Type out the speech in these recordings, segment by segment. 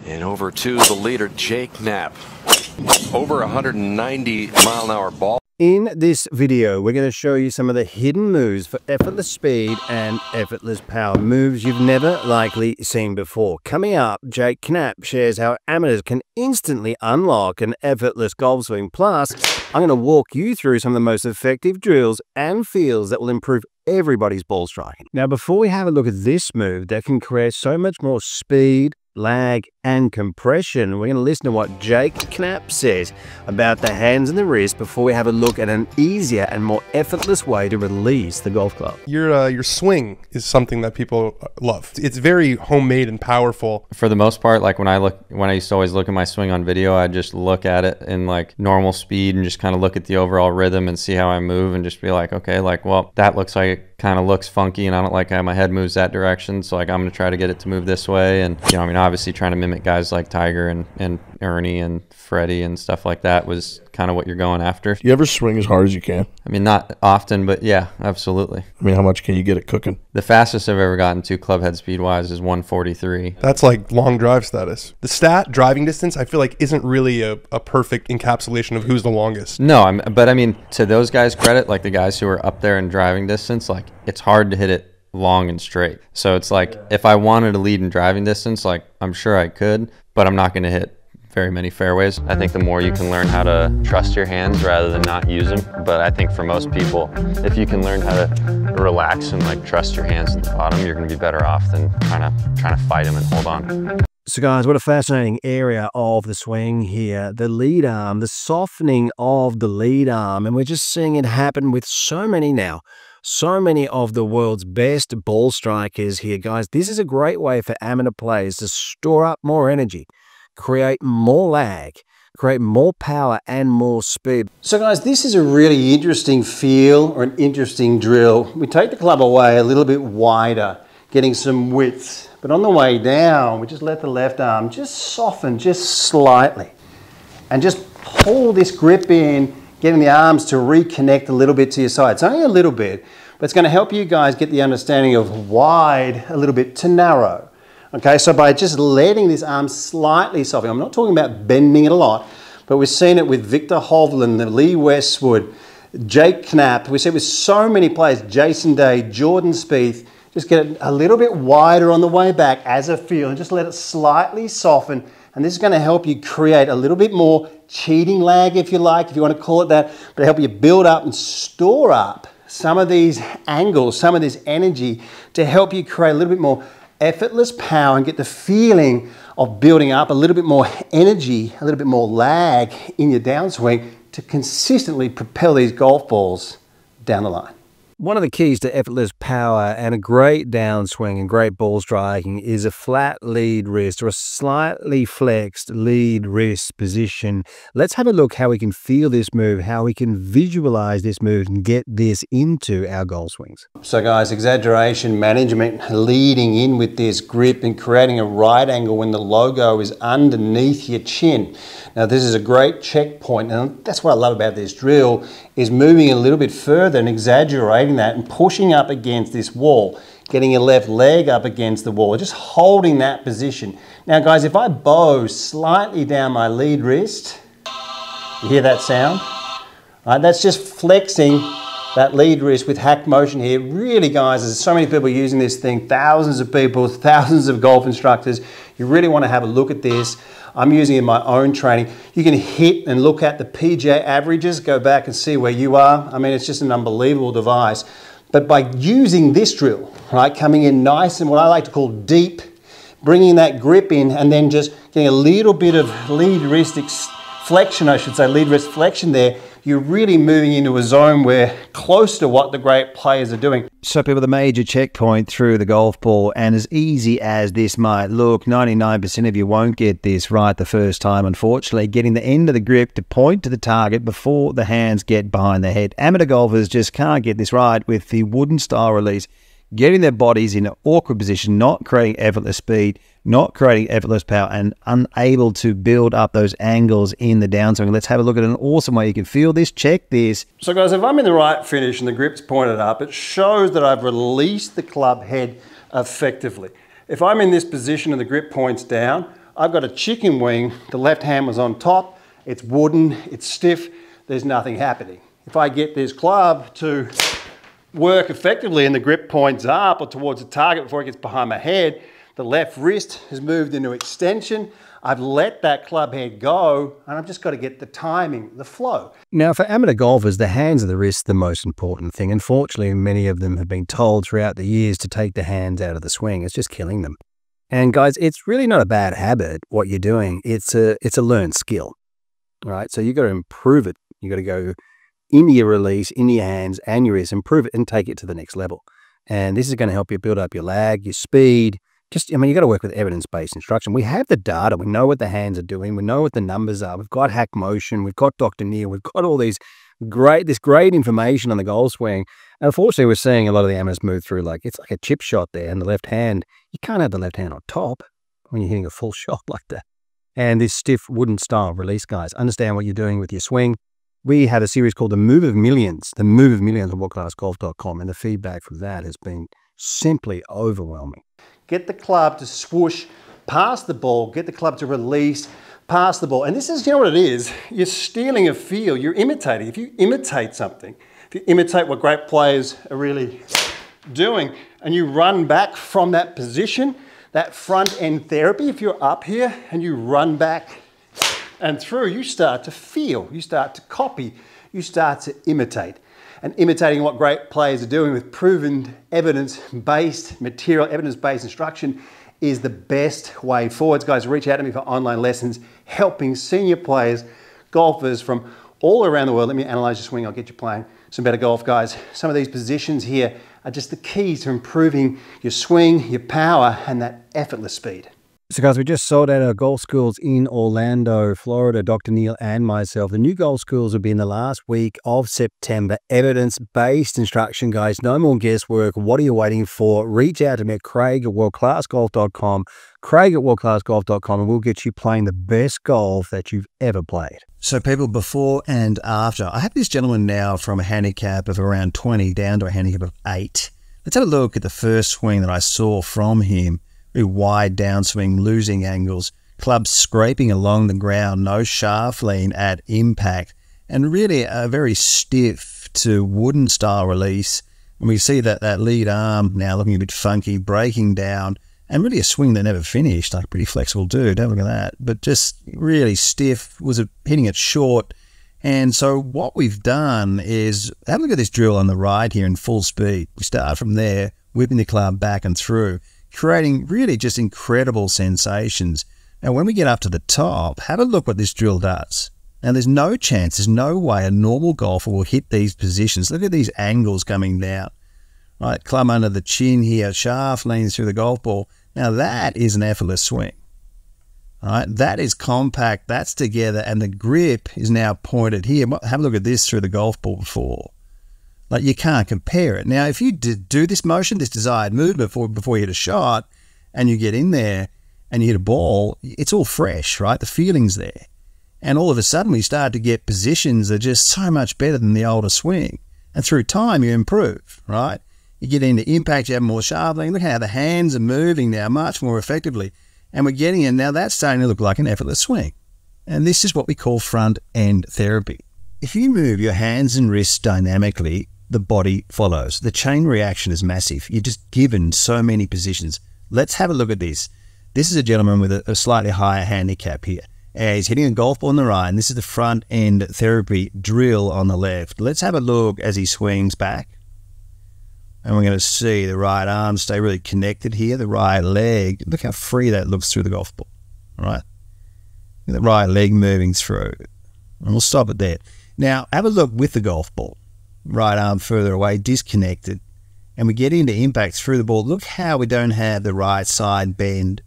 And over to the leader, Jake Knapp. Over 190-mile-an-hour ball. In this video, we're going to show you some of the hidden moves for effortless speed and effortless power, moves you've never likely seen before. Coming up, Jake Knapp shares how amateurs can instantly unlock an effortless golf swing. Plus, I'm going to walk you through some of the most effective drills and feels that will improve everybody's ball striking. Now, before we have a look at this move that can create so much more speed, lag, and compression, we're going to listen to what Jake Knapp says about the hands and the wrist before we have a look at an easier and more effortless way to release the golf club. Your swing is something that people love. It's very homemade and powerful. For the most part, like when I used to always look at my swing on video, I just look at it in like normal speed and just kind of look at the overall rhythm and see how I move and just be like, okay, like, well, that looks like it kind of looks funky and I don't like how my head moves that direction, so like I'm going to try to get it to move this way. And you know, I mean, obviously trying to mimic guys like Tiger and Ernie and Freddie and stuff like that was kind of what you're going after. Do you ever swing as hard as you can? I mean, not often, but yeah, absolutely. I mean, how much can you get it cooking? The fastest I've ever gotten to club head speed wise is 143. That's like long drive status. The stat driving distance, I feel like, isn't really a perfect encapsulation of who's the longest. No, but I mean, to those guys' credit, like the guys who are up there in driving distance, like it's hard to hit it long and straight. So it's like, if I wanted to lead in driving distance, like I'm sure I could, but I'm not going to hit very many fairways. I think the more you can learn how to trust your hands rather than not use them. But I think for most people, if you can learn how to relax and like trust your hands at the bottom, you're going to be better off than trying to fight them and hold on. So guys, what a fascinating area of the swing here. The lead arm, the softening of the lead arm, and we're just seeing it happen with so many now. So many of the world's best ball strikers here, guys. This is a great way for amateur players to store up more energy, create more lag, create more power and more speed. So guys, this is a really interesting feel or an interesting drill. We take the club away a little bit wider, getting some width. But on the way down, we just let the left arm just soften just slightly. And just pull this grip in, getting the arms to reconnect a little bit to your side. It's only a little bit, but it's going to help you guys get the understanding of wide a little bit to narrow. Okay, so by just letting this arm slightly soften, I'm not talking about bending it a lot, but we've seen it with Victor Hovland, Lee Westwood, Jake Knapp. We see it with so many players, Jason Day, Jordan Spieth. Just get it a little bit wider on the way back as a feel and just let it slightly soften. And this is going to help you create a little bit more cheating lag, if you like, if you want to call it that, but help you build up and store up some of these angles, some of this energy to help you create a little bit more effortless power and get the feeling of building up a little bit more energy, a little bit more lag in your downswing to consistently propel these golf balls down the line. One of the keys to effortless power and a great downswing and great ball striking is a flat lead wrist or a slightly flexed lead wrist position. Let's have a look how we can feel this move, how we can visualize this move and get this into our golf swings. So guys, exaggeration management, leading in with this grip and creating a right angle when the logo is underneath your chin. Now this is a great checkpoint, and that's what I love about this drill, is moving a little bit further and exaggerating that and pushing up against this wall, getting your left leg up against the wall, just holding that position. Now guys, if I bow slightly down my lead wrist, you hear that sound? That's just flexing that lead wrist with hack motion here. Really guys, there's so many people using this thing, thousands of people, thousands of golf instructors. You really want to have a look at this. I'm using it in my own training. You can hit and look at the PGA averages, go back and see where you are. I mean, it's just an unbelievable device. But by using this drill, right, coming in nice and what I like to call deep, bringing that grip in and then just getting a little bit of lead wrist flexion, I should say, lead wrist flexion there, you're really moving into a zone where close to what the great players are doing. So people, the major checkpoint through the golf ball, and as easy as this might look, 99% of you won't get this right the first time, unfortunately. Getting the end of the grip to point to the target before the hands get behind the head. Amateur golfers just can't get this right with the wooden style release, getting their bodies in an awkward position, not creating effortless speed, not creating effortless power, and unable to build up those angles in the downswing. Let's have a look at an awesome way you can feel this. Check this. So guys, if I'm in the right finish and the grip's pointed up, it shows that I've released the club head effectively. If I'm in this position and the grip points down, I've got a chicken wing, the left hand was on top, it's wooden, it's stiff, there's nothing happening. If I get this club to work effectively and the grip points up or towards the target before it gets behind my head, the left wrist has moved into extension, I've let that club head go, and I've just got to get the timing, the flow. Now, for amateur golfers, the hands of the wrist the most important thing. Unfortunately, many of them have been told throughout the years to take the hands out of the swing. It's just killing them. And guys, it's really not a bad habit, what you're doing. It's a learned skill, all right? So you got to improve it. You got to go into your release, in your hands and your wrist, improve it and take it to the next level. And this is going to help you build up your lag, your speed. I mean, you got to work with evidence-based instruction. We have the data. We know what the hands are doing. We know what the numbers are. We've got Hack Motion. We've got Dr. Neil. We've got all this great information on the golf swing. And unfortunately, we're seeing a lot of the amateurs move through it's like a chip shot there, and the left hand, you can't have the left hand on top when you're hitting a full shot like that. And this stiff wooden style release, guys, understand what you're doing with your swing. We had a series called The Move of Millions on WorldClassGolf.com, and the feedback from that has been simply overwhelming. Get the club to swoosh past the ball, get the club to release past the ball. And this is, you know what it is? You're stealing a feel, you're imitating. If you imitate something, if you imitate what great players are really doing, and you run back from that position, that front end therapy, if you're up here and you run back and through, you start to feel, you start to copy, you start to imitate. And imitating what great players are doing with proven evidence-based material, evidence-based instruction is the best way forwards. Guys, reach out to me for online lessons, helping senior players, golfers from all around the world. Let me analyze your swing. I'll get you playing some better golf, guys. Some of these positions here are just the keys to improving your swing, your power, and that effortless speed. So guys, we just sold out our golf schools in Orlando, Florida, Dr. Neil and myself. The new golf schools will be in the last week of September. Evidence-based instruction, guys. No more guesswork. What are you waiting for? Reach out to me at Craig@WorldClassGolf.com, Craig@WorldClassGolf.com, and we'll get you playing the best golf that you've ever played. So people, before and after, I have this gentleman now from a handicap of around 20 down to a handicap of 8. Let's have a look at the first swing that I saw from him. Very wide downswing, losing angles, club scraping along the ground, no shaft lean at impact, and really a very stiff to wooden style release. And we see that lead arm now looking a bit funky, breaking down, and really a swing that never finished, like a pretty flexible dude. Have a look at that. But just really stiff, was hitting it short. And so what we've done is have a look at this drill on the right here in full speed. We start from there, whipping the club back and through, creating really just incredible sensations. And when we get up to the top, have a look what this drill does. Now there's no chance, there's no way a normal golfer will hit these positions. Look at these angles coming down. Right, club under the chin here, shaft leans through the golf ball. Now that is an effortless swing. All right, that is compact, that's together, and the grip is now pointed here. Have a look at this through the golf ball before. Like, you can't compare it. Now, if you do this motion, this desired movement before you hit a shot, and you get in there and you hit a ball, it's all fresh, right? The feeling's there. And all of a sudden, we start to get positions that are just so much better than the older swing. And through time, you improve, right? You get into impact, you have more shaft lean. Look how the hands are moving now much more effectively. And we're getting in. Now, that's starting to look like an effortless swing. And this is what we call front-end therapy. If you move your hands and wrists dynamically, the body follows. The chain reaction is massive. You're just given so many positions. Let's have a look at this. This is a gentleman with a slightly higher handicap here. He's hitting a golf ball on the right, and this is the front end therapy drill on the left. Let's have a look as he swings back. And we're going to see the right arm stay really connected here. The right leg, look how free that looks through the golf ball. All right. The right leg moving through. And we'll stop it there. Now, have a look with the golf ball. Right arm further away, disconnected, and we get into impact through the ball. Look how we don't have the right side bend.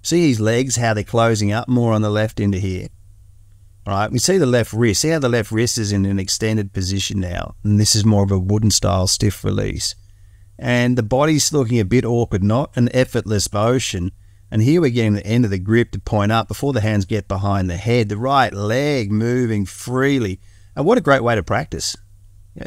See his legs, how they're closing up more on the left into here. All right, we see the left wrist. See how the left wrist is in an extended position now, and this is more of a wooden style stiff release. And the body's looking a bit awkward, not an effortless motion. And here we're getting the end of the grip to point up before the hands get behind the head. The right leg moving freely. And what a great way to practice.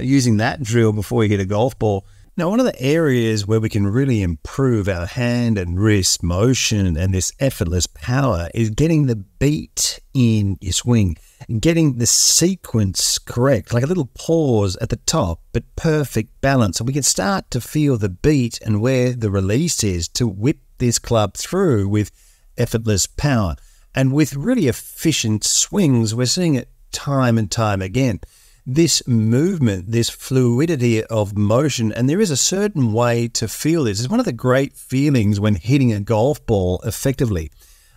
Using that drill before you hit a golf ball. Now, one of the areas where we can really improve our hand and wrist motion and this effortless power is getting the beat in your swing, getting the sequence correct, like a little pause at the top, but perfect balance. So we can start to feel the beat and where the release is to whip this club through with effortless power. And with really efficient swings, we're seeing it time and time again. This movement, this fluidity of motion, and there is a certain way to feel this. It's one of the great feelings when hitting a golf ball effectively.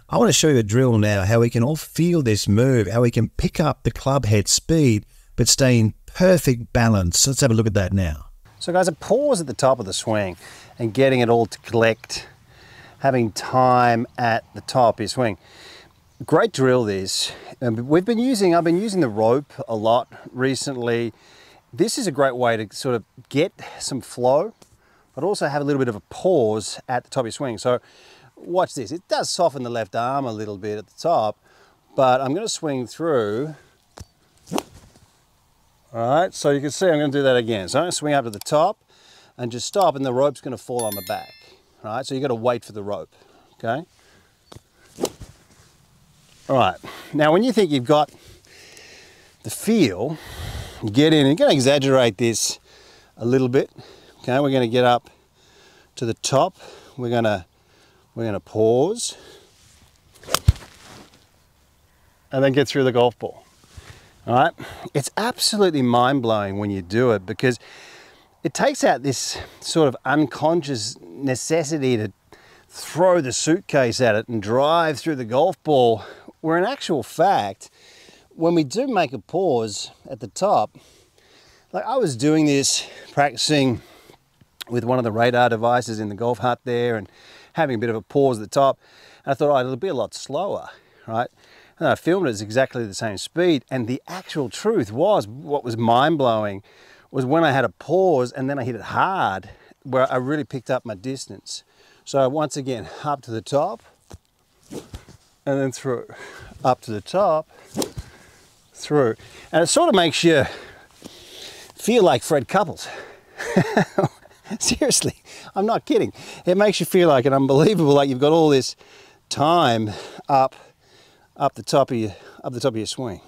I want to show you a drill now, how we can all feel this move, how we can pick up the club head speed, but stay in perfect balance. Let's have a look at that now. So guys, a pause at the top of the swing and getting it all to collect, having time at the top of your swing. Great drill this. I've been using the rope a lot recently. This is a great way to sort of get some flow, but also have a little bit of a pause at the top of your swing. So watch this. It does soften the left arm a little bit at the top, but I'm going to swing through. All right, so you can see I'm going to do that again. So I'm going to swing up to the top and just stop, and the rope's going to fall on my back. All right, so you've got to wait for the rope, okay? All right, now when you think you've got the feel, you get in, and you're going to exaggerate this a little bit. Okay, we're going to get up to the top. We're going to pause, and then get through the golf ball. All right, it's absolutely mind-blowing when you do it, because it takes out this sort of unconscious necessity to throw the suitcase at it and drive through the golf ball, where in actual fact, when we do make a pause at the top, like I was doing this, practicing with one of the radar devices in the golf hut there and having a bit of a pause at the top, and I thought, oh, it'll be a lot slower, right? And I filmed it at exactly the same speed, and the actual truth was, what was mind-blowing was when I had a pause and then I hit it hard, where I really picked up my distance. So once again, up to the top, and then through, up to the top, through. And it sort of makes you feel like Fred Couples. Seriously, I'm not kidding. It makes you feel like an unbelievable, like you've got all this time up the top of your swing.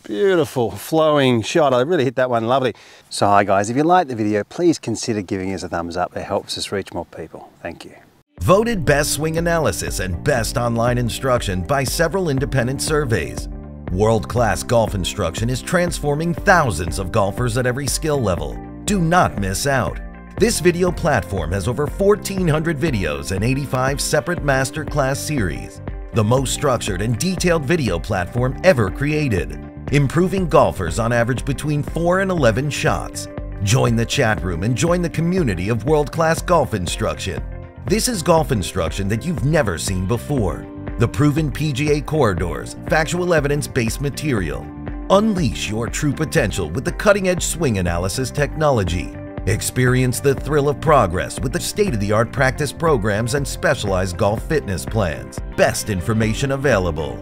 Beautiful flowing shot. I really hit that one lovely. So hi guys, if you liked the video, please consider giving us a thumbs up. It helps us reach more people. Thank you. Voted Best Swing Analysis and Best Online Instruction by several independent surveys. World Class Golf Instruction is transforming thousands of golfers at every skill level. Do not miss out. This video platform has over 1,400 videos and 85 separate masterclass series. The most structured and detailed video platform ever created. Improving golfers on average between 4 and 11 shots. Join the chat room and join the community of world-class golf instruction. This is golf instruction that you've never seen before. The proven PGA corridors, factual evidence-based material. Unleash your true potential with the cutting-edge swing analysis technology. Experience the thrill of progress with the state-of-the-art practice programs and specialized golf fitness plans. Best information available.